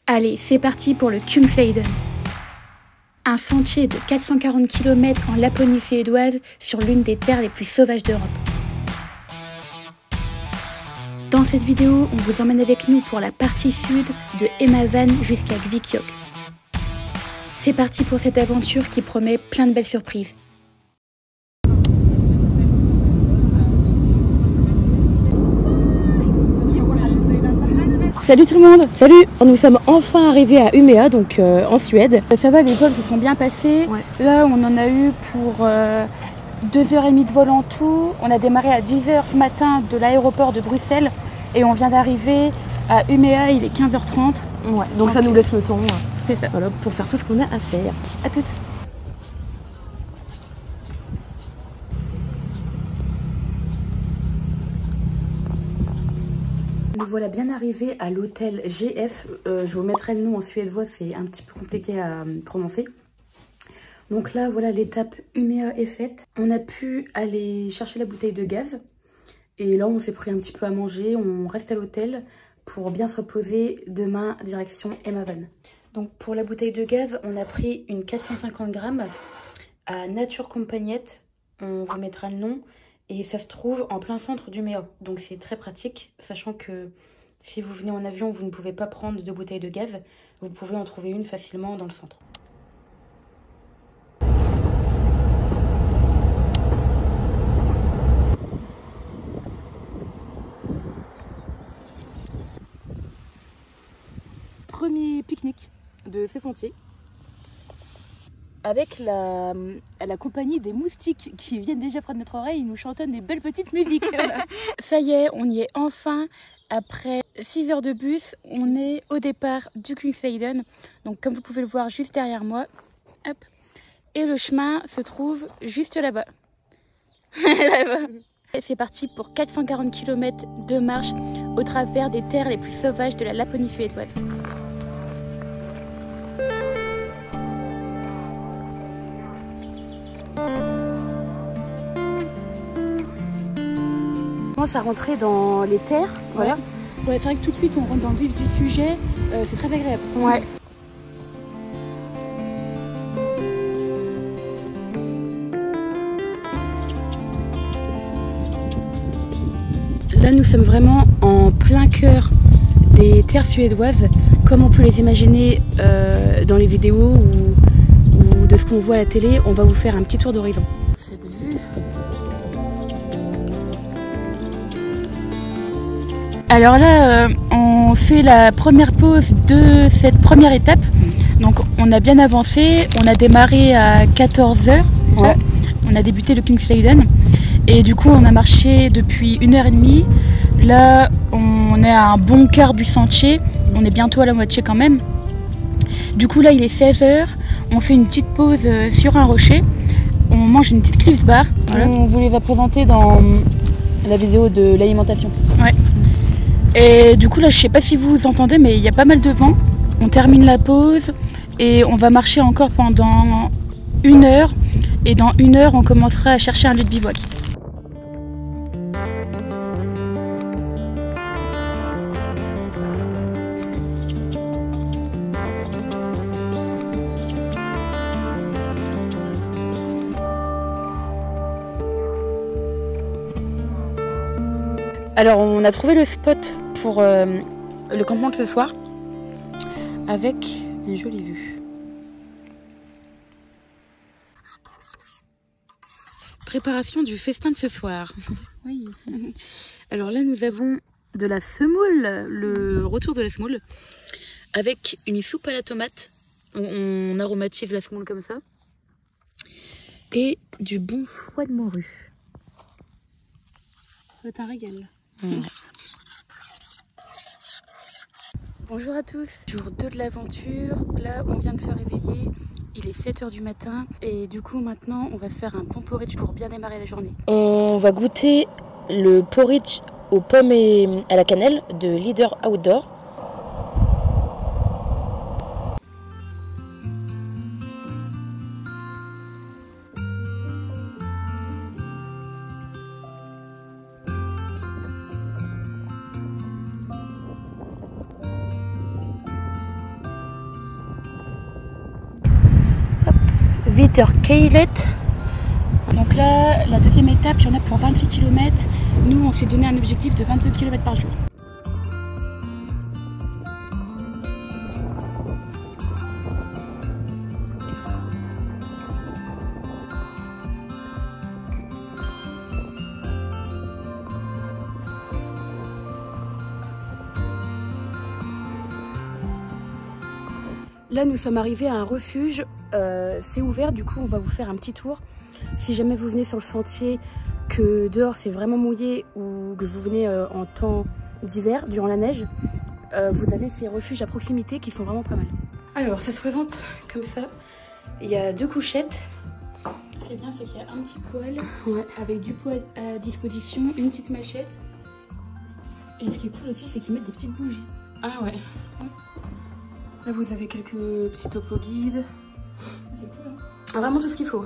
Allez, c'est parti pour le Kungsleden. Un sentier de 440 km en Laponie suédoise sur l'une des terres les plus sauvages d'Europe. Dans cette vidéo, on vous emmène avec nous pour la partie sud de Hemavan jusqu'à Kvikkjokk. C'est parti pour cette aventure qui promet plein de belles surprises. Salut tout le monde. Salut. Nous sommes enfin arrivés à Umeå, donc en Suède. Ça va, les vols se sont bien passés. Ouais. Là, on en a eu pour 2h30 de vol en tout. On a démarré à 10h ce matin de l'aéroport de Bruxelles et on vient d'arriver à Umeå, il est 15h30. Ouais, donc ça nous laisse le temps voilà, pour faire tout ce qu'on a à faire. À toutes. Nous voilà bien arrivés à l'hôtel GF. Je vous mettrai le nom en suédois, c'est un petit peu compliqué à prononcer. Donc là, voilà, l'étape Umeå est faite. On a pu aller chercher la bouteille de gaz. Et là, on s'est pris un petit peu à manger. On reste à l'hôtel pour bien se reposer. Demain, direction Hemavan. Donc pour la bouteille de gaz, on a pris une 450 grammes à Nature Compagnette. On vous mettra le nom. Et ça se trouve en plein centre d'Umeå. Donc c'est très pratique, sachant que si vous venez en avion, vous ne pouvez pas prendre de bouteille de gaz. Vous pouvez en trouver une facilement dans le centre. Premier pique-nique de ce sentier. Avec la compagnie des moustiques qui viennent déjà prendre notre oreille, ils nous chantonnent des belles petites musiques. Voilà. Ça y est, on y est enfin. Après 6 heures de bus, on est au départ du Kungsleden. Donc comme vous pouvez le voir juste derrière moi. Hop. Et le chemin se trouve juste là-bas. Là-bas. C'est parti pour 440 km de marche au travers des terres les plus sauvages de la Laponie suédoise. On commence à rentrer dans les terres, voilà. Ouais, c'est vrai que tout de suite on rentre dans le vif du sujet, c'est très agréable. Ouais. Là nous sommes vraiment en plein cœur des terres suédoises, comme on peut les imaginer dans les vidéos ou de ce qu'on voit à la télé. On va vous faire un petit tour d'horizon. Cette vue. Alors là, on fait la première pause de cette première étape. Donc on a bien avancé, on a démarré à 14h, c'est ça ? On a débuté le Kungsleden et du coup on a marché depuis 1h30. Là on est à un bon quart du sentier, on est bientôt à la moitié quand même. Du coup là il est 16h, on fait une petite pause sur un rocher, on mange une petite Cliff Bar. Voilà. On vous les a présentés dans la vidéo de l'alimentation. Ouais. Et du coup là je sais pas si vous entendez mais il y a pas mal de vent. On termine la pause et on va marcher encore pendant 1 heure et dans 1 heure on commencera à chercher un lieu de bivouac. Alors on a trouvé le spot pour le campement de ce soir avec une jolie vue. Préparation du festin de ce soir. Oui. Alors là nous avons de la semoule, le retour de la semoule, avec une soupe à la tomate. On aromatise la semoule comme ça. Et du bon foie de morue. Ça va être un régal. Ouais. Bonjour à tous, jour 2 de l'aventure. Là on vient de se réveiller, il est 7h du matin et du coup maintenant on va se faire un bon porridge pour bien démarrer la journée. On va goûter le porridge aux pommes et à la cannelle de Leader Outdoor. Vitterkeilet. Donc là, la deuxième étape, il y en a pour 26 km. Nous, on s'est donné un objectif de 22 km par jour. Là, nous sommes arrivés à un refuge. C'est ouvert, du coup, on va vous faire un petit tour. Si jamais vous venez sur le sentier, que dehors c'est vraiment mouillé ou que vous venez en temps d'hiver, durant la neige, vous avez ces refuges à proximité qui sont vraiment pas mal. Alors, ça se présente comme ça. Il y a 2 couchettes. Ce qui est bien, c'est qu'il y a un petit poêle avec du poêle à disposition, une petite machette. Et ce qui est cool aussi, c'est qu'ils mettent des petites bougies. Ah ouais. Là, vous avez quelques petits topos guides. C'est cool, hein. Vraiment tout ce qu'il faut.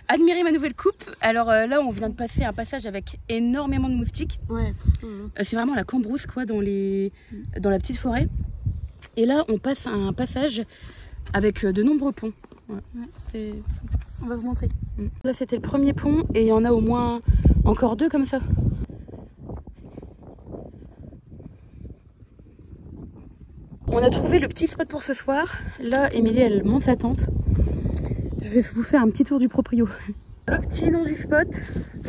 Admirez ma nouvelle coupe. Alors là, on vient de passer un passage avec énormément de moustiques. Ouais. C'est vraiment la cambrousse quoi, dans la petite forêt. Et là, on passe un passage avec de nombreux ponts. Ouais. On va vous montrer. Là, c'était le premier pont et il y en a au moins encore 2 comme ça. On a trouvé le petit spot pour ce soir. Là, Émilie, elle monte la tente. Je vais vous faire un petit tour du proprio. Le petit nom du spot,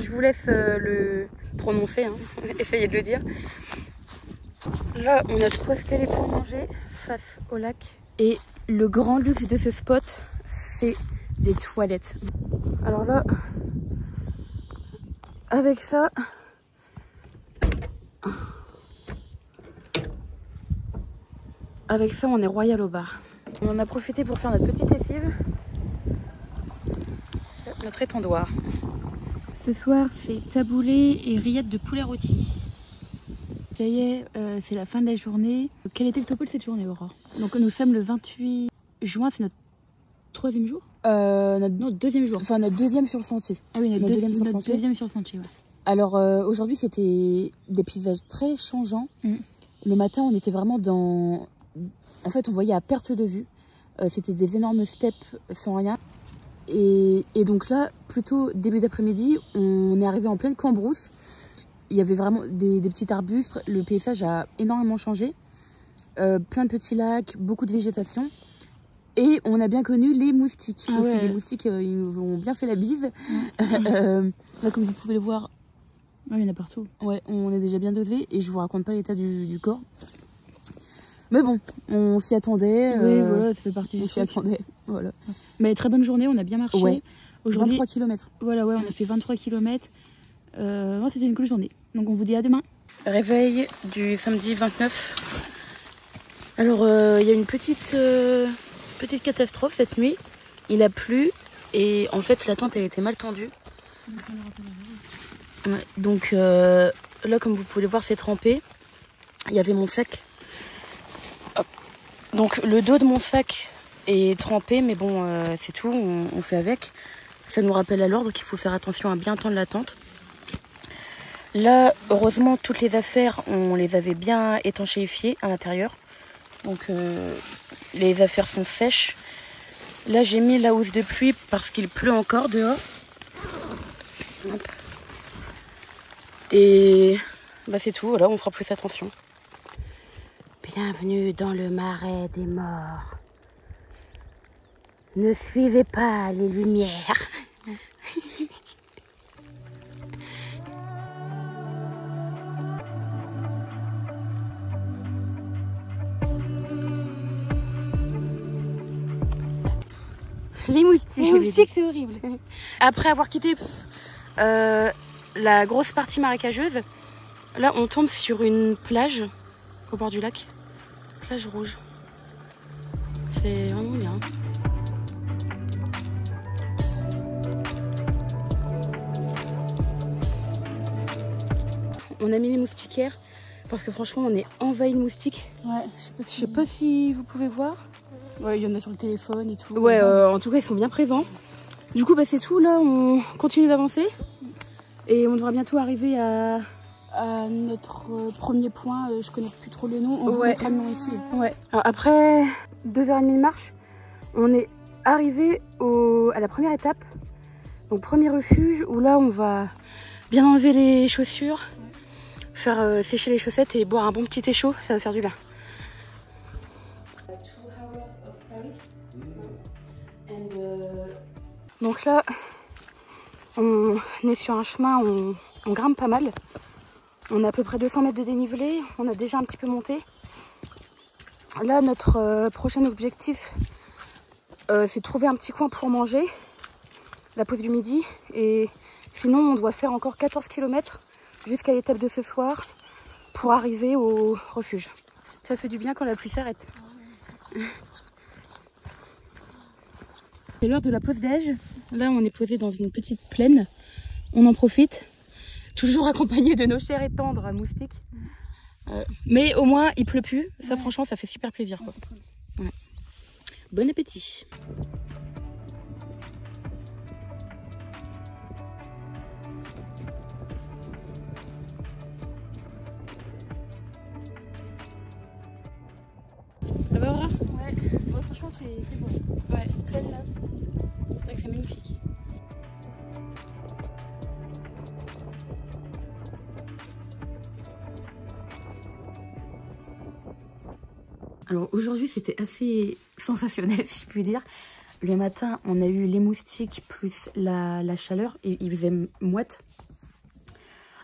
je vous laisse le prononcer, hein. Essayez de le dire. Là, on a 3 squelettes pour manger face au lac. Et le grand luxe de ce spot, c'est des toilettes. Alors là, avec ça, on est royal au bar. On en a profité pour faire notre petite lessive. Notre étendoir. Ce soir, c'est taboulé et rillettes de poulet rôti. Ça y est, c'est la fin de la journée. Quel était le topo de cette journée, Aurore? Donc nous sommes le 28 juin, c'est notre 3e jour, notre 2e jour. Enfin notre 2e sur le sentier. Ah oui, notre deuxième sur le sentier. Ouais. Alors aujourd'hui, c'était des paysages très changeants. Le matin, on était vraiment dans... En fait, on voyait à perte de vue. C'était des énormes steppes sans rien. Et donc là, plutôt début d'après-midi, on est arrivé en pleine cambrousse. Il y avait vraiment des petits arbustes. Le paysage a énormément changé. Plein de petits lacs, beaucoup de végétation. Et on a bien connu les moustiques. Ah ouais. Les moustiques, ils nous ont bien fait la bise. Là, comme vous pouvez le voir, il y en a partout. Ouais, on est déjà bien dosé. Et je vous raconte pas l'état du corps. Mais bon, on s'y attendait. Oui, voilà, ça fait partie du truc. On s'y attendait, voilà. Mais très bonne journée, on a bien marché. Ouais. Aujourd'hui, 23 km. Voilà, ouais, on a fait 23 km. C'était une cool journée. Donc on vous dit à demain. Réveil du samedi 29. Alors, il y a une petite catastrophe cette nuit. Il a plu et en fait, la tente, elle était mal tendue. Ouais, donc là, comme vous pouvez le voir, c'est trempé. Il y avait mon sac. Hop. Donc le dos de mon sac est trempé, mais bon, c'est tout, on fait avec. Ça nous rappelle à l'ordre qu'il faut faire attention à bien tendre la tente. Là, heureusement, toutes les affaires, on les avait bien étanchéifiées à l'intérieur. Donc les affaires sont sèches. Là, j'ai mis la housse de pluie parce qu'il pleut encore dehors. Hop. Et bah, c'est tout, voilà, on fera plus attention. Bienvenue dans le marais des morts. Ne suivez pas les lumières. Les moustiques. Les moustiques, c'est horrible. Après avoir quitté la grosse partie marécageuse, là on tombe sur une plage au bord du lac. Plage rouge. C'est vraiment bien. On a mis les moustiquaires Parce que franchement, on est envahi de moustiques. Ouais, je sais pas si vous pouvez voir. Ouais, il y en a sur le téléphone et tout. Ouais, en tout cas, ils sont bien présents. Du coup, bah, c'est tout. Là, on continue d'avancer. Et on devra bientôt arriver à notre premier point. Je connais plus trop les noms. On vous mettra le nom ici. Ouais. Alors, après 2h30 de marche, on est arrivé à la première étape. Donc, premier refuge où là, on va bien enlever les chaussures, faire sécher les chaussettes et boire un bon petit thé chaud. Ça va faire du bien. Donc là, on est sur un chemin où on grimpe pas mal. On a à peu près 200 mètres de dénivelé. On a déjà un petit peu monté. Là, notre prochain objectif, c'est de trouver un petit coin pour manger. La pause du midi. Et sinon, on doit faire encore 14 km jusqu'à l'étape de ce soir pour arriver au refuge. Ça fait du bien quand la pluie s'arrête. C'est l'heure de la pause déj. Là, on est posé dans une petite plaine. On en profite. Toujours accompagné de nos chers et tendres moustiques. Mais au moins, il pleut plus. Ça, franchement, ça fait super plaisir, quoi. Ouais. Bon appétit. Ça va, Aura? Ouais, bon, franchement, c'est beau. Ouais. Très là. C'est vrai que c'est magnifique. Alors aujourd'hui c'était assez sensationnel si je puis dire. Le matin on a eu les moustiques plus la chaleur et il faisait moite.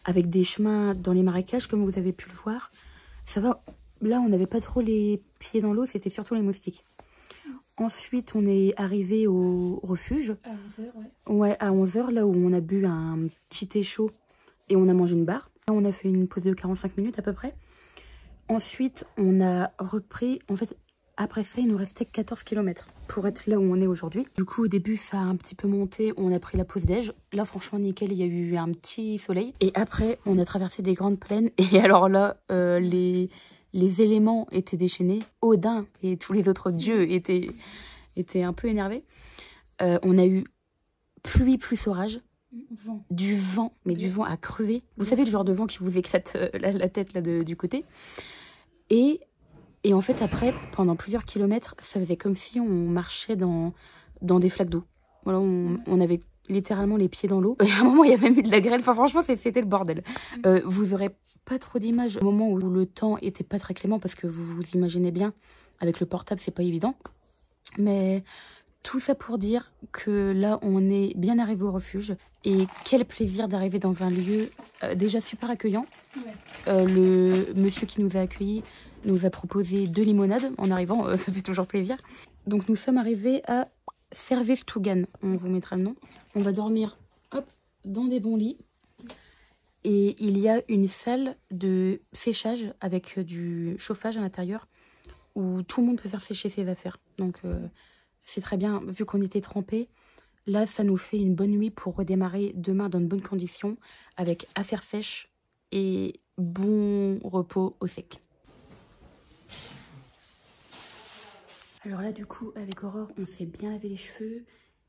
Avec des chemins dans les marécages comme vous avez pu le voir. Ça va, là on n'avait pas trop les pieds dans l'eau, c'était surtout les moustiques. Ensuite on est arrivé au refuge. À 11h, ouais. Ouais, à 11h là où on a bu un petit thé chaud et on a mangé une barre. Là on a fait une pause de 45 minutes à peu près. Ensuite, on a repris, en fait, après ça, il nous restait 14 km pour être là où on est aujourd'hui. Du coup, au début, ça a un petit peu monté, on a pris la pause déj. Là, franchement, nickel, il y a eu un petit soleil. Et après, on a traversé des grandes plaines. Et alors là, les éléments étaient déchaînés. Odin et tous les autres dieux étaient un peu énervés. On a eu pluie plus orage. Du vent, mais du vent à crever. Vous savez, le genre de vent qui vous éclate la tête là du côté. Et en fait, après, pendant plusieurs kilomètres, ça faisait comme si on marchait dans des flaques d'eau. Voilà, on avait littéralement les pieds dans l'eau. À un moment, il y a même eu de la grêle. Enfin, franchement, c'était le bordel. Vous aurez pas trop d'images au moment où le temps était pas très clément parce que vous vous imaginez bien, avec le portable, c'est pas évident. Mais tout ça pour dire que là, on est bien arrivé au refuge. Et quel plaisir d'arriver dans un lieu déjà super accueillant. Ouais. Le monsieur qui nous a accueillis nous a proposé 2 limonades en arrivant. Ça fait toujours plaisir. Donc nous sommes arrivés à Servestugan. On vous mettra le nom. On va dormir dans des bons lits. Et il y a une salle de séchage avec du chauffage à l'intérieur où tout le monde peut faire sécher ses affaires. Donc c'est très bien, vu qu'on était trempés. Là, ça nous fait une bonne nuit pour redémarrer demain dans de bonnes conditions, avec affaires sèches et bon repos au sec. Alors là, du coup, avec Aurore, on s'est bien lavé les cheveux.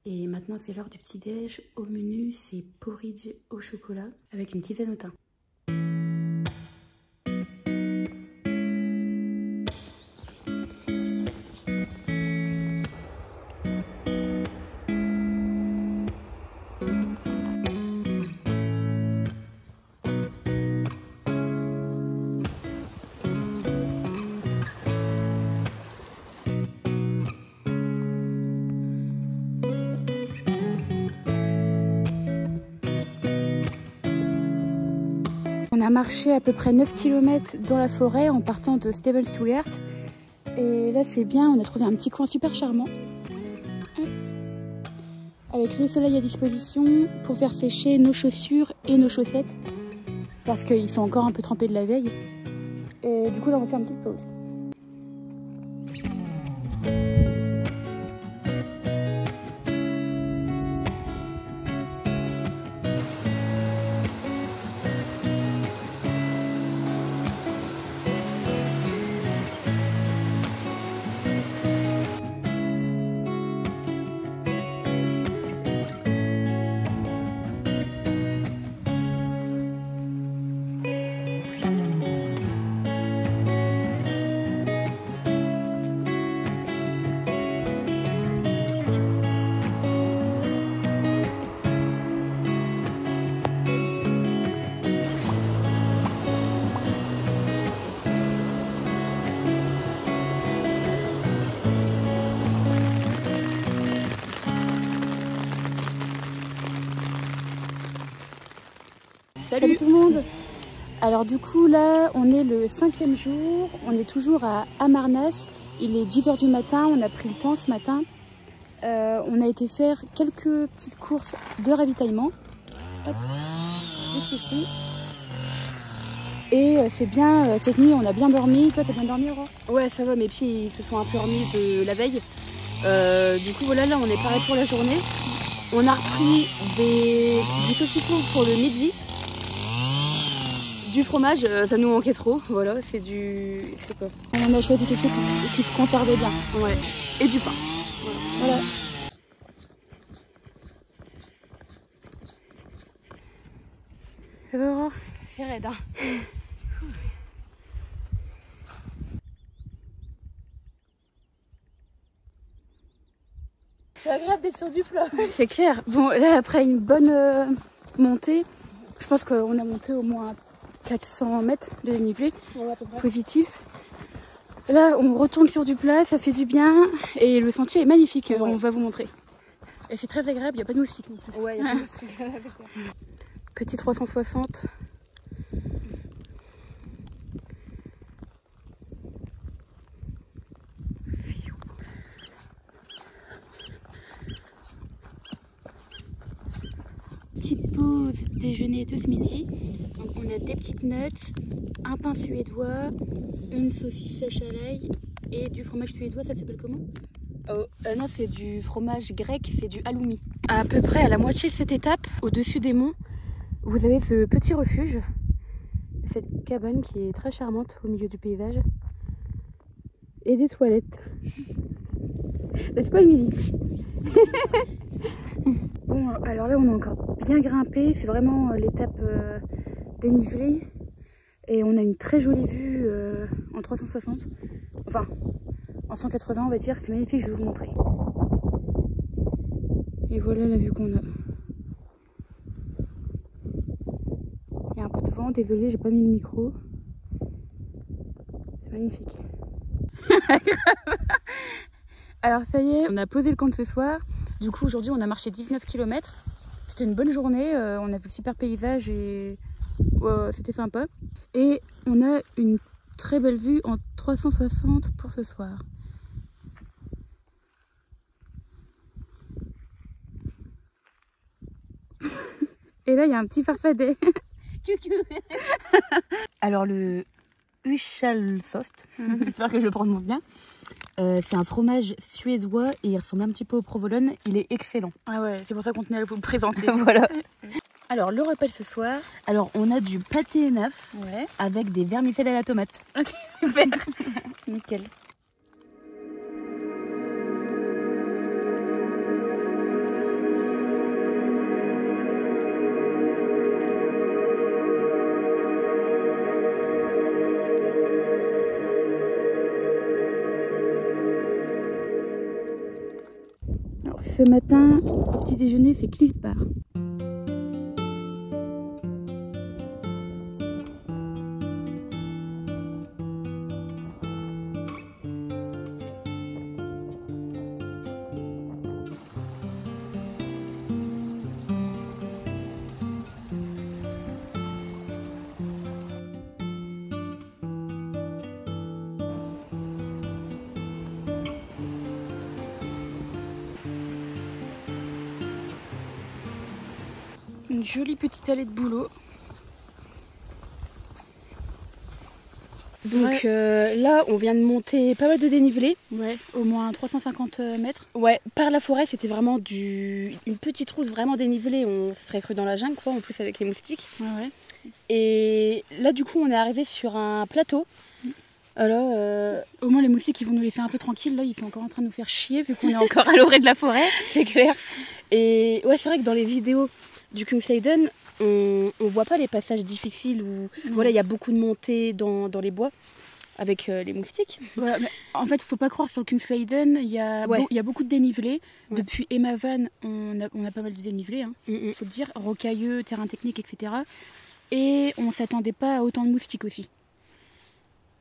Et maintenant, c'est l'heure du petit-déj. Au menu, c'est porridge au chocolat avec une tisane au thym. On a marché à peu près 9 km dans la forêt en partant de Stevensthuyert. Et là c'est bien, on a trouvé un petit coin super charmant. Avec le soleil à disposition pour faire sécher nos chaussures et nos chaussettes. Parce qu'ils sont encore un peu trempés de la veille. Et du coup là on va faire une petite pause. Salut tout le monde. Alors du coup là on est le 5e jour, on est toujours à Amarnas, il est 10 h du matin, on a pris le temps ce matin. On a été faire quelques petites courses de ravitaillement. Hop, juste ici. Et c'est bien, cette nuit on a bien dormi. Toi t'as bien dormi Aurore? Ouais ça va, mes pieds ils se sont un peu remis de la veille. Du coup voilà, là on est paré pour la journée. On a repris du saucisson pour le midi. Du fromage, ça nous manquait trop, voilà, c'est quoi? On a choisi quelque chose qui se conservait bien. Ouais, et du pain. Voilà. Aurore, c'est raide, hein. C'est agréable d'être sur du plat. C'est clair. Bon, là, après une bonne montée, je pense qu'on a monté au moins 400 mètres de dénivelé positif. Là, on retourne sur du plat, ça fait du bien et le sentier est magnifique. Ouais. On va vous montrer. Et c'est très agréable, il n'y a pas de moustiques non plus. Ouais, il n'y a pas de moustiques. Petit 360. Petite pause déjeuner de ce midi. Donc on a des petites nuts, un pain suédois, une saucisse sèche à l'ail et du fromage suédois. Ça s'appelle comment? Non, c'est du fromage grec, c'est du halloumi. À peu près à la moitié de cette étape, au-dessus des monts, vous avez ce petit refuge, cette cabane qui est très charmante au milieu du paysage, et des toilettes. N'est-ce pas, Émilie? Bon, alors là on a encore bien grimpé, c'est vraiment l'étape dénivelée et on a une très jolie vue en 360, enfin en 180 on va dire, c'est magnifique, je vais vous montrer. Et voilà la vue qu'on a. Il y a un peu de vent, désolé j'ai pas mis le micro. C'est magnifique. Alors ça y est, on a posé le camp de ce soir. Du coup aujourd'hui on a marché 19 km. C'était une bonne journée, on a vu le super paysage et c'était sympa. Et on a une très belle vue en 360 pour ce soir. Et là il y a un petit farfadet. Alors le Huchalsost, j'espère que je le prononce bien. C'est un fromage suédois et il ressemble un petit peu au provolone. Il est excellent. Ah ouais, c'est pour ça qu'on tenait à vous le présenter. Voilà. Alors le repas de ce soir, alors on a du pâté naf avec des vermicelles à la tomate. Ok, super. Nickel. Ce matin, au petit déjeuner, c'est Cliff Bar. Une jolie petite allée de boulot. Donc là, on vient de monter pas mal de dénivelé. Ouais, au moins 350 mètres. Ouais, par la forêt, c'était vraiment une petite route vraiment dénivelée. On se serait cru dans la jungle, quoi, en plus avec les moustiques. Ouais. Et là, du coup, on est arrivé sur un plateau. Alors, au moins les moustiques ils vont nous laisser un peu tranquilles. Là, ils sont encore en train de nous faire chier vu qu'on est encore à l'orée de la forêt. C'est clair. Et ouais, c'est vrai que dans les vidéos du Kungsleden, on voit pas les passages difficiles où voilà, il y a beaucoup de montées dans les bois avec les moustiques. Voilà, mais en fait, il faut pas croire sur le Kungsleden, il y a beaucoup de dénivelé. Ouais. Depuis Emavan, on a pas mal de dénivelé, hein. Faut le dire, rocailleux, terrain technique, etc. Et on s'attendait pas à autant de moustiques aussi.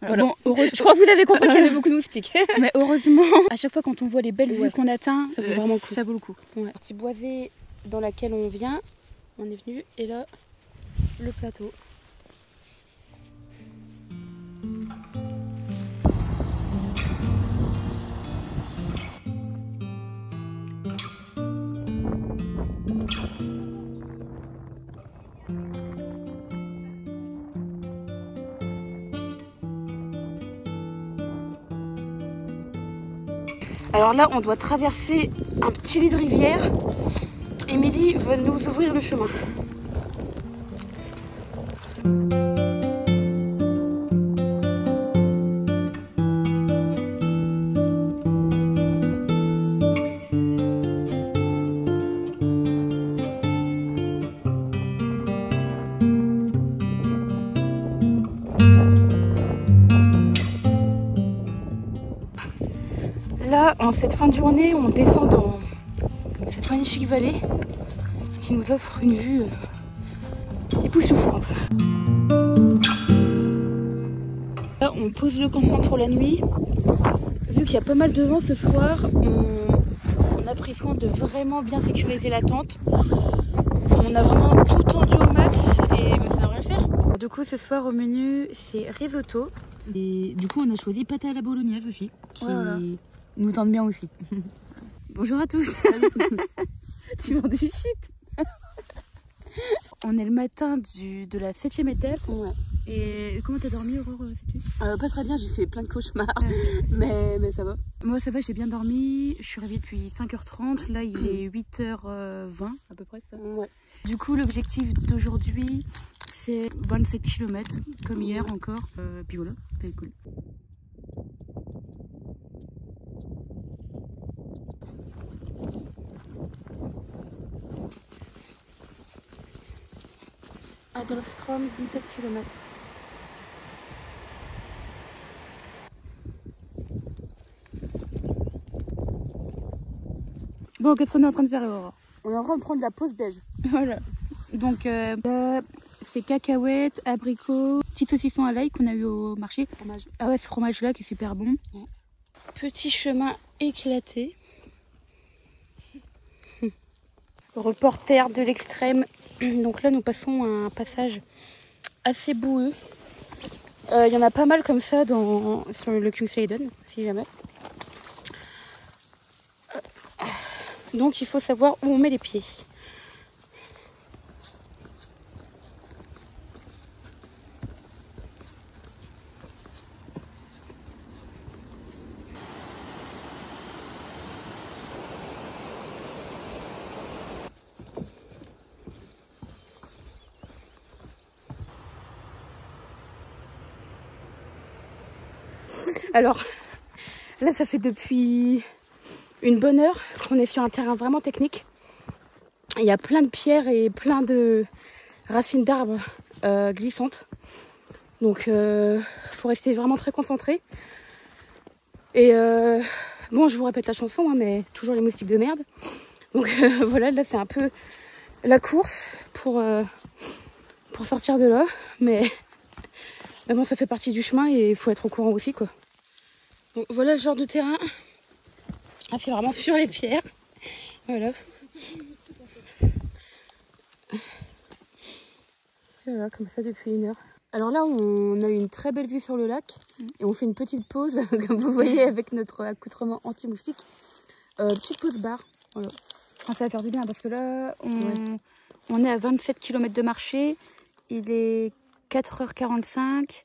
Voilà. Bon, je crois que vous avez compris qu'il y avait beaucoup de moustiques. Mais heureusement, à chaque fois quand on voit les belles vues qu'on atteint, ça vaut vraiment le coup. Ça vaut le coup. Ouais. Partie boisée dans laquelle on vient, on est venu et là, le plateau. Alors là, on doit traverser un petit lit de rivière. Émilie va nous ouvrir le chemin. Là, en cette fin de journée, on descend dans cette magnifique vallée qui nous offre une vue époustouflante. Là, on pose le campement pour la nuit. Vu qu'il y a pas mal de vent ce soir, on a pris soin de vraiment bien sécuriser la tente. On a vraiment tout tendu au max et ça devrait le faire. Du coup, ce soir au menu, c'est risotto. Et du coup, on a choisi pâte à la bolognaise aussi, qui nous tente bien aussi. Bonjour à tous. Tu vends du shit. On est le matin de la 7e étape. Ouais. Et comment t'as dormi, Aurore, sais-tu? Pas très bien, j'ai fait plein de cauchemars, mais ça va. Moi ça va, j'ai bien dormi. Je suis réveillée depuis 5h30. Là il est 8h20 à peu près ça. Ouais. Du coup l'objectif d'aujourd'hui c'est 27 km comme hier encore. Puis voilà, c'est cool. Adolfstrom, 17 km. Bon, qu'est-ce qu'on est en train de faire, Aurore? On est en train de prendre la pause déj. Voilà. Donc, c'est cacahuètes, abricots, petits saucissons à l'ail qu'on a eu au marché. Fromage. Ah ouais, ce fromage-là qui est super bon. Ouais. Petit chemin éclaté. Reporter de l'extrême. Donc là, nous passons à un passage assez boueux. Il y en a pas mal comme ça sur le Kungsleden, si jamais. Donc il faut savoir où on met les pieds. Alors, là ça fait depuis une bonne heure qu'on est sur un terrain vraiment technique. Il y a plein de pierres et plein de racines d'arbres glissantes. Donc faut rester vraiment très concentré. Et bon, je vous répète la chanson, hein, mais toujours les moustiques de merde. Donc voilà, là c'est un peu la course pour sortir de là. Mais bon, ça fait partie du chemin et il faut être au courant aussi, quoi. Donc voilà le genre de terrain. Ah, c'est vraiment sur les pierres. Voilà. Voilà, comme ça depuis une heure. Alors là, on a eu une très belle vue sur le lac. Et on fait une petite pause, comme vous voyez, avec notre accoutrement anti-moustique. Petite pause bar. Voilà. Enfin, ça va faire du bien parce que là, on est à 27 km de marché. Il est 4h45.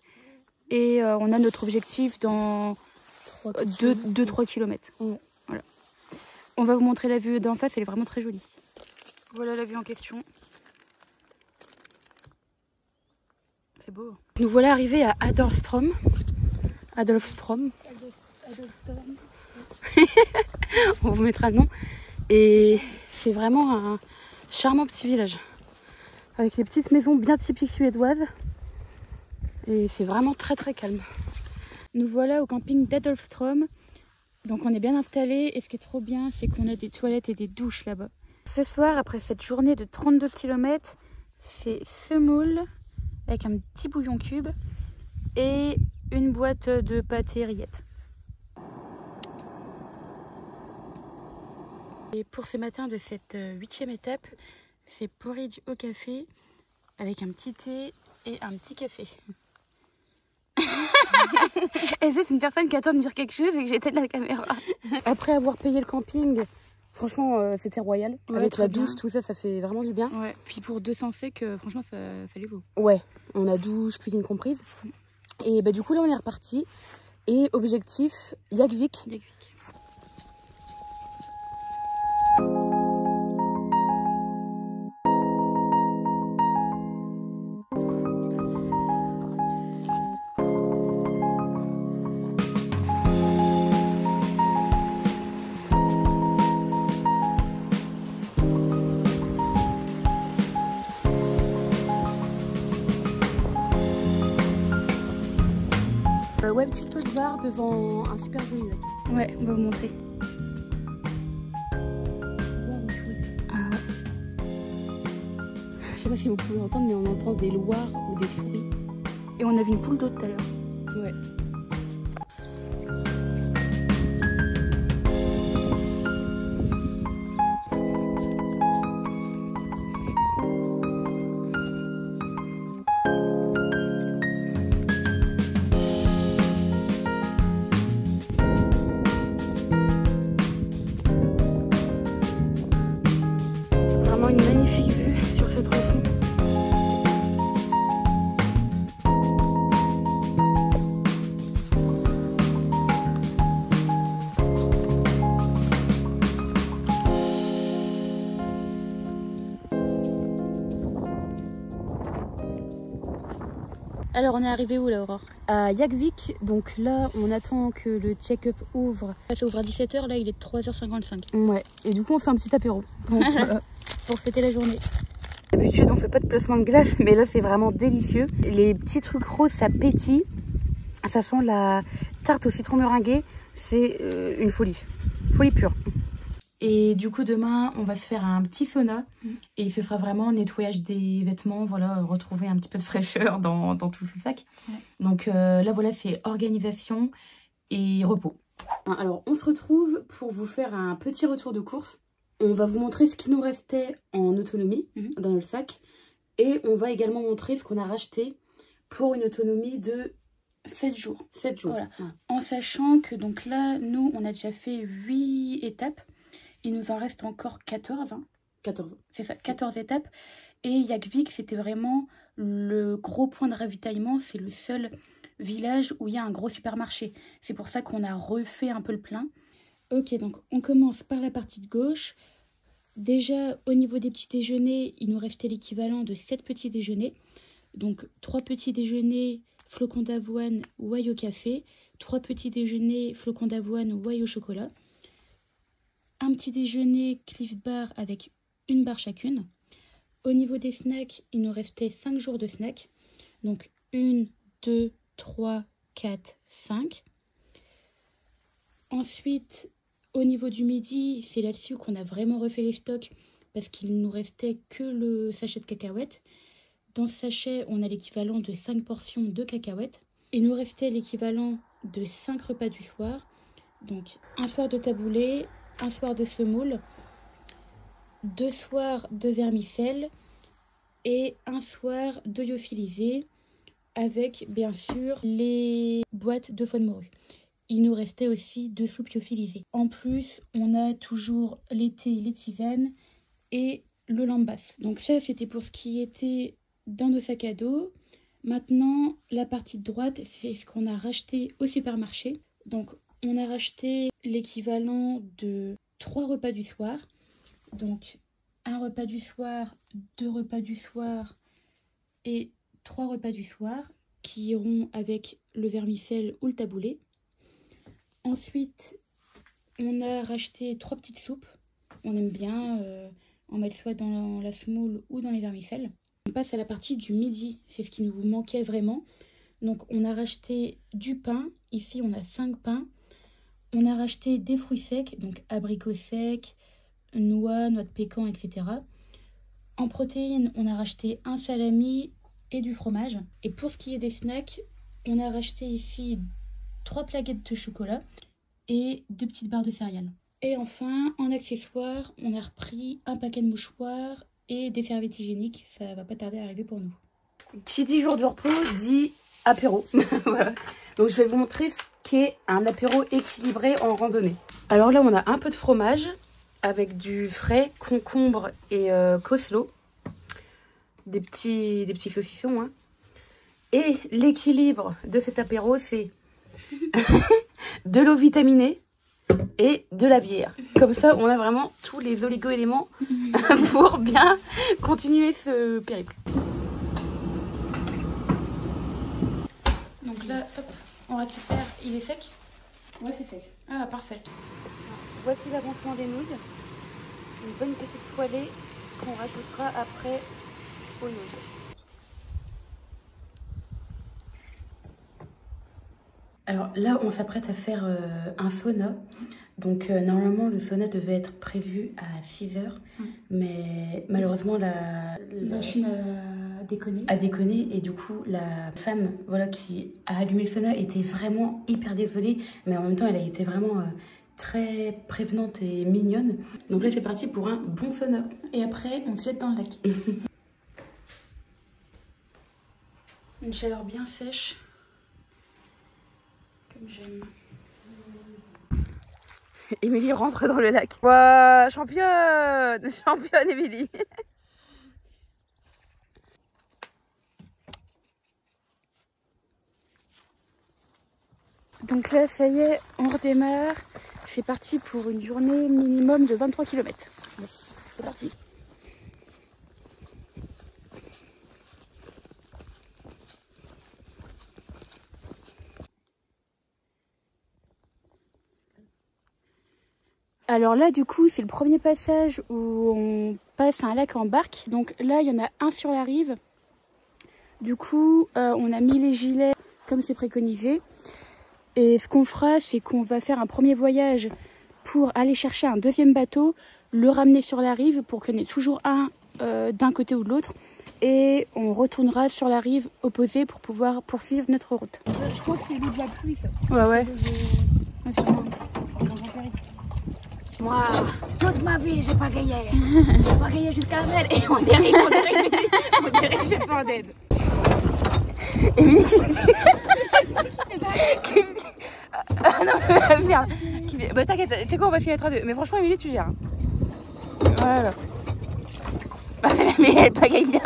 Et on a notre objectif dans 2-3 km. Ouais. Voilà. On va vous montrer la vue d'en face, elle est vraiment très jolie. Voilà la vue en question. C'est beau. Nous voilà arrivés à Adolfstrom. Adolfstrom. On vous mettra le nom. Et c'est vraiment un charmant petit village. Avec des petites maisons bien typiques suédoises. Et c'est vraiment très très calme. Nous voilà au camping d'Adolfstrom. Donc on est bien installé et ce qui est trop bien, c'est qu'on a des toilettes et des douches là-bas. Ce soir, après cette journée de 32 km, c'est semoule avec un petit bouillon cube et une boîte de pâté rillettes. Et pour ce matin de cette 8e étape, c'est porridge au café avec un petit thé et un petit café. Et c'est une personne qui attend de dire quelque chose et que j'étais de la caméra. Après avoir payé le camping, franchement, c'était royal. Ouais, avec la bien. douche, tout ça, ça fait vraiment du bien. Ouais, puis pour 200 sec, franchement, ça les vaut. Ouais, on a douche, cuisine comprise. Et bah, du coup, là, on est reparti. Et objectif, Jagvik. Ouais, petite pause bar devant un super joli lac. Ouais, on va vous montrer. Ah ouais. Je sais pas si vous pouvez entendre, mais on entend des loirs ou des souris. Et on a vu une poule d'eau tout à l'heure. Ouais. Vraiment une magnifique vue sur ce tronçon. Alors on est arrivé où là, Aurore? À Jagvik, donc là on attend que le check-up ouvre. Ça ouvre à 17 h, là il est 3 h 55. Ouais, et du coup on fait un petit apéro. Donc, Pour fêter la journée. d'habitude on fait pas de placement de glace, mais là c'est vraiment délicieux. Les petits trucs roses ça pétille. Ça sent la tarte au citron meringué, c'est une folie. Folie pure. Et du coup demain on va se faire un petit sauna et ce sera vraiment nettoyage des vêtements, voilà, retrouver un petit peu de fraîcheur dans tout ce sac. Ouais. Donc là voilà, c'est organisation et repos. Alors on se retrouve pour vous faire un petit retour de course. On va vous montrer ce qui nous restait en autonomie dans le sac et on va également montrer ce qu'on a racheté pour une autonomie de 7 jours. 7 jours. Voilà. Ouais. En sachant que donc là, nous, on a déjà fait 8 étapes. Il nous en reste encore 14. 14. C'est ça, 14 étapes. Et Jagvik, c'était vraiment le gros point de ravitaillement. C'est le seul village où il y a un gros supermarché. C'est pour ça qu'on a refait un peu le plein. Ok, donc on commence par la partie de gauche. Déjà, au niveau des petits déjeuners, il nous restait l'équivalent de 7 petits déjeuners. Donc 3 petits déjeuners, flocons d'avoine, whey au café. 3 petits déjeuners, flocons d'avoine, whey au chocolat. Un petit déjeuner Cliff Bar avec une barre chacune. Au niveau des snacks, il nous restait 5 jours de snacks. Donc 1, 2, 3, 4, 5. Ensuite, au niveau du midi, c'est là-dessus qu'on a vraiment refait les stocks parce qu'il nous restait que le sachet de cacahuètes. Dans ce sachet, on a l'équivalent de 5 portions de cacahuètes. Il nous restait l'équivalent de 5 repas du soir. Donc un soir de taboulé, un soir de semoule, 2 soirs de vermicelle et un soir de lyophilisé avec bien sûr les boîtes de foie de morue. Il nous restait aussi 2 soupes lyophilisées. En plus, on a toujours les thés, les tisanes et le lambas. Donc ça, c'était pour ce qui était dans nos sacs à dos. Maintenant, la partie de droite, c'est ce qu'on a racheté au supermarché. Donc, on a racheté l'équivalent de 3 repas du soir. Donc, un repas du soir, 2 repas du soir et 3 repas du soir qui iront avec le vermicelle ou le taboulé. Ensuite, on a racheté 3 petites soupes. On aime bien en mettre soit dans la semoule ou dans les vermicelles. On passe à la partie du midi. C'est ce qui nous manquait vraiment. Donc, on a racheté du pain. Ici, on a 5 pains. On a racheté des fruits secs, donc abricots secs, noix de pécan, etc. En protéines, on a racheté un salami et du fromage. Et pour ce qui est des snacks, on a racheté ici 3 plaquettes de chocolat et 2 petites barres de céréales. Et enfin, en accessoire, on a repris un paquet de mouchoirs et des serviettes hygiéniques. Ça va pas tarder à arriver pour nous. Qui dit jour de repos dit apéro. Voilà. Donc je vais vous montrer ce qu'est un apéro équilibré en randonnée. Alors là on a un peu de fromage avec du frais, concombre et coslo. Des petits saucissons. Hein. Et l'équilibre de cet apéro, c'est de l'eau vitaminée et de la bière. Comme ça, on a vraiment tous les oligo-éléments pour bien continuer ce périple. Donc là, hop, on récupère. Il est sec? Ouais, c'est sec. Ah, parfait. Voici l'avancement des nouilles. Une bonne petite poêlée qu'on rajoutera après aux nouilles. Alors là, on s'apprête à faire un sauna. Donc normalement, le sauna devait être prévu à 6 h. Mais malheureusement, la machine a déconné. A déconné. Et du coup, la femme voilà, qui a allumé le sauna était vraiment hyper désolée. Mais en même temps, elle a été vraiment très prévenante et mignonne. Donc là, c'est parti pour un bon sauna. Et après, on se jette dans le lac. Une chaleur bien sèche. J'aime. Émilie rentre dans le lac. Wow, championne! Championne, Émilie! Donc là, ça y est, on redémarre. C'est parti pour une journée minimum de 23 km. C'est parti. Alors là, du coup, c'est le premier passage où on passe un lac en barque. Donc là, il y en a un sur la rive. Du coup, on a mis les gilets comme c'est préconisé. Et ce qu'on fera, c'est qu'on va faire un premier voyage pour aller chercher un deuxième bateau, le ramener sur la rive pour qu'il y en ait toujours un d'un côté ou de l'autre. Et on retournera sur la rive opposée pour pouvoir poursuivre notre route. Je crois que c'est l'eau de la pluie, ça. Ouais. Moi, toute ma vie, j'ai pas gagné. J'ai pas gagné jusqu'à Red et on dérive, j'ai pas d'aide. Émilie Ah non, merde. Bah t'inquiète, tu sais quoi, on va s'y mettre à deux. Mais franchement, Émilie, tu gères. Voilà. Bah, mais elle pagaille bien.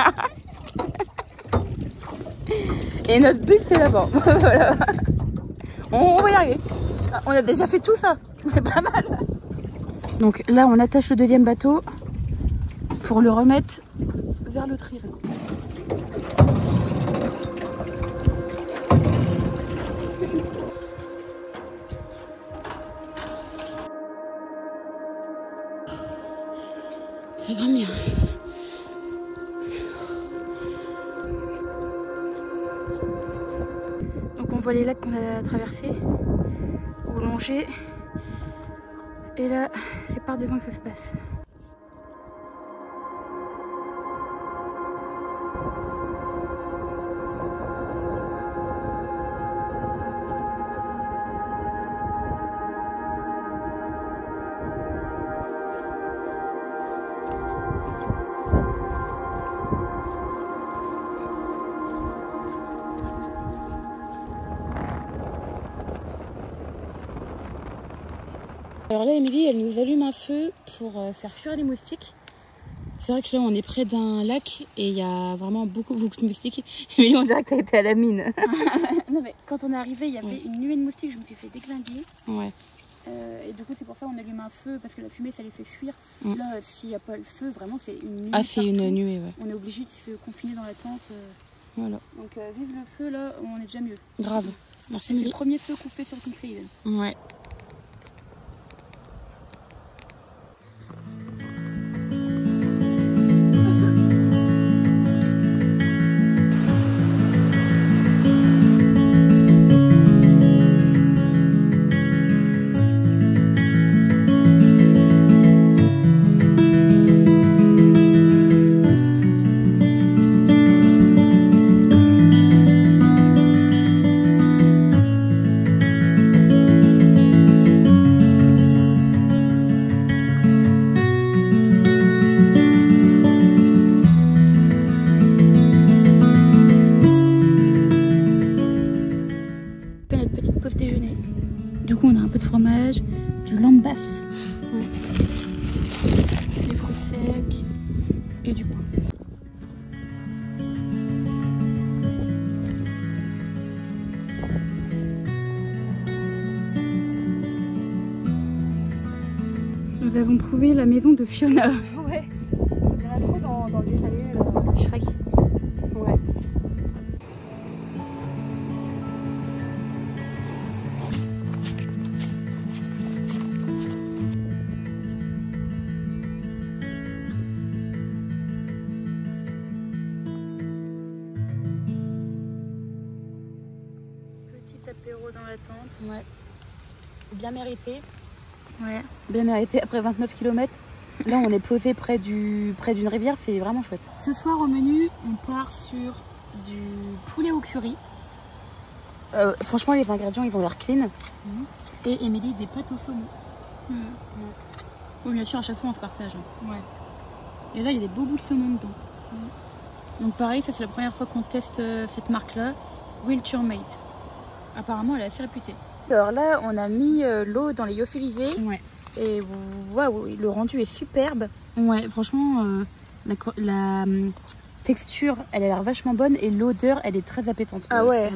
Et notre but, c'est là-bas. Voilà. On va y arriver. On a déjà fait tout ça. C'est pas mal. Donc là, on attache le deuxième bateau pour le remettre vers l'autre rive. Ça va bien. Donc on voit les lacs qu'on a traversés ou longés. Et là, c'est par devant que ça se passe. Alors là, Émilie, elle nous allume un feu pour faire fuir les moustiques. C'est vrai que là, on est près d'un lac et il y a vraiment beaucoup de moustiques. Émilie, on dirait que t'as été à la mine. Non, mais quand on est arrivé, il y avait une nuée de moustiques. Je me suis fait déglinguer. Ouais. Et du coup, c'est pour ça qu'on allume un feu parce que la fumée, ça les fait fuir. Là, s'il n'y a pas le feu, vraiment, c'est une nuée. Ah, c'est une nuée, ouais. On est obligé de se confiner dans la tente. Voilà. Donc, vive le feu, là, on est déjà mieux. Grave. Merci. C'est le premier feu qu'on fait sur le King's Haven. Ouais. avons trouvé la maison de Fiona. Ouais, on dirait trop dans le dessin animé Shrek. Ouais. Petit apéro dans la tente. Ouais. Bien mérité. Ouais. Bien mérité après 29 km. Là on est posé près d'une rivière, c'est vraiment chouette. Ce soir au menu, on part sur du poulet au curry. Franchement les ingrédients ils ont l'air clean. Et Émilie des pâtes au saumon. Oui bien sûr à chaque fois on se partage. Ouais. Et là il y a des beaux bouts de saumon dedans. Donc pareil, ça c'est la première fois qu'on teste cette marque là, Wilture Mate. Apparemment elle est assez réputée. Alors là on a mis l'eau dans les lyophilisés. Ouais. Et waouh, le rendu est superbe. Ouais, franchement la texture elle a l'air vachement bonne et l'odeur elle est très appétante. Ah ouais,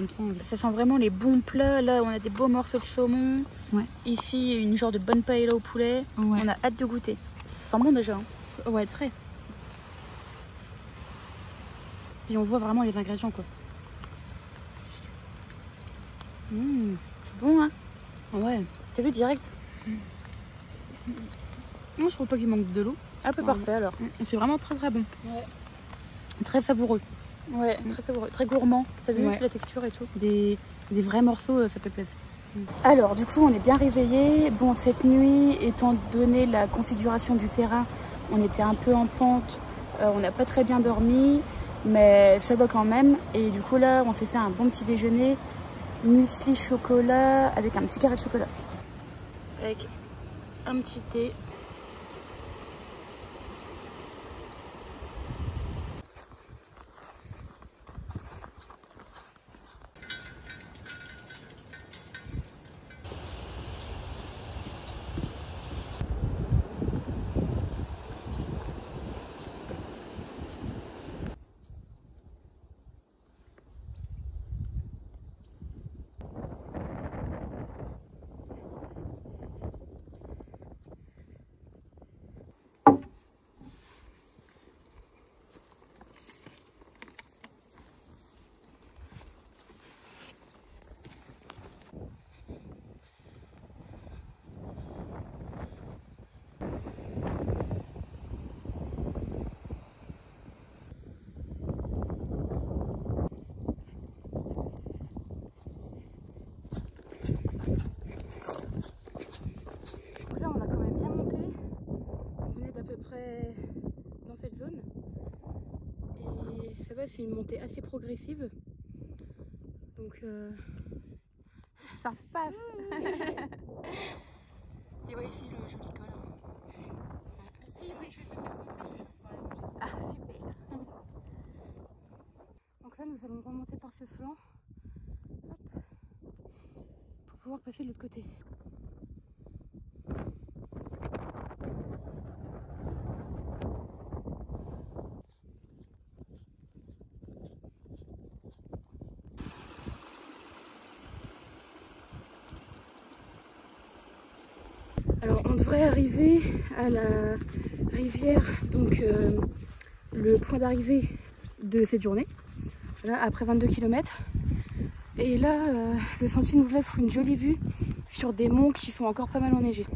ça ça sent vraiment les bons plats. Là on a des beaux morceaux de saumon. Ouais. Ici une genre de bonne paella au poulet. Ouais. On a hâte de goûter. Ça sent bon déjà. Ouais, très. Et on voit vraiment les ingrédients quoi. C'est bon hein. Ouais. T'as vu direct. Non, je trouve pas qu'il manque de l'eau. Ah bah parfait alors. C'est vraiment très très bon. Ouais. Très savoureux. Ouais, très savoureux, très gourmand. T'as vu Ouais. la texture et tout. Des vrais morceaux, ça fait plaisir. Alors du coup on est bien réveillés. Bon cette nuit, étant donné la configuration du terrain, on était un peu en pente. On n'a pas très bien dormi, mais ça va quand même. Et du coup là on s'est fait un bon petit déjeuner. Muesli chocolat avec un petit carré de chocolat. Avec un petit thé. C'est une montée assez progressive, donc ça se passe. Et ouais, ici le joli col. Ah super. Donc là nous allons remonter par ce flanc. Hop, pour pouvoir passer de l'autre côté. Alors on devrait arriver à la rivière, donc le point d'arrivée de cette journée, là, après 22 km. Et là le sentier nous offre une jolie vue sur des monts qui sont encore pas mal enneigés.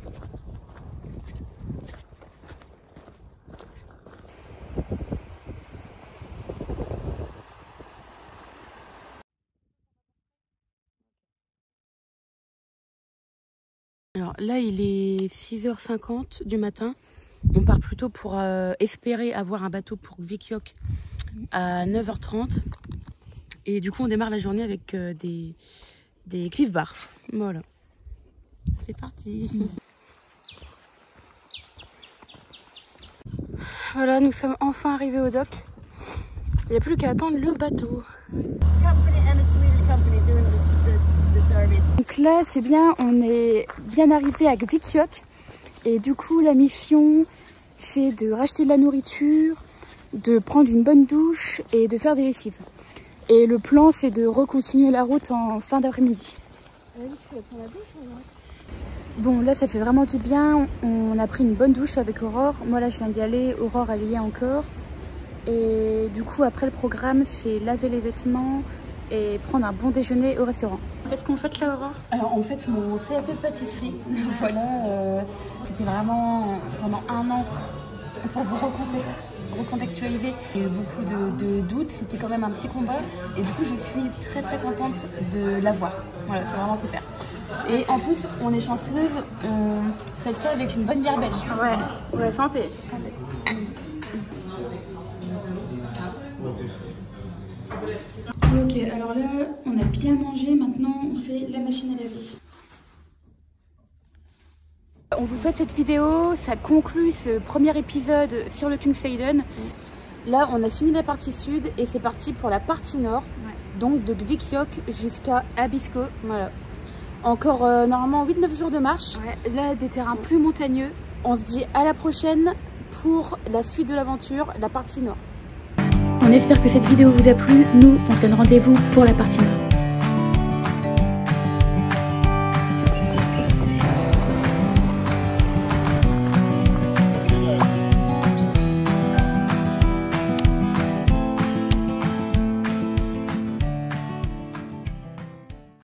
Alors là il est 6h50 du matin. On part plutôt pour espérer avoir un bateau pour Vikiok à 9h30. Et du coup on démarre la journée avec des Cliff Bar. Voilà. C'est parti. Voilà, nous sommes enfin arrivés au dock. Il n'y a plus qu'à attendre le bateau. Donc là c'est bien, on est bien arrivé à Vikiok. Et du coup la mission c'est de racheter de la nourriture, de prendre une bonne douche et de faire des lessives. Et le plan c'est de recontinuer la route en fin d'après-midi. Bon, là ça fait vraiment du bien. On a pris une bonne douche avec Aurore. Moi là je viens d'y aller, Aurore elle y est encore. Et du coup après le programme c'est laver les vêtements et prendre un bon déjeuner au restaurant. Qu'est-ce qu'on fait là, Aurore? Alors en fait mon CAP pâtisserie, voilà, c'était vraiment pendant un an pour vous recontextualiser. Il y a eu beaucoup de doutes, c'était quand même un petit combat et du coup je suis très contente de l'avoir. Voilà, c'est vraiment super. Et en plus on est chanceuse, on fait ça avec une bonne bière belge. Ouais, santé. Ok, alors là, on a bien mangé, maintenant on fait la machine à laver. On vous fait cette vidéo, ça conclut ce premier épisode sur le Kungsleden. Là, on a fini la partie sud et c'est parti pour la partie nord, donc de Kvikkjokk jusqu'à Abisko. Voilà. Encore normalement 8-9 jours de marche. Ouais, là, des terrains plus montagneux. On se dit à la prochaine pour la suite de l'aventure, la partie nord. On espère que cette vidéo vous a plu. Nous, on se donne rendez-vous pour la partie nord.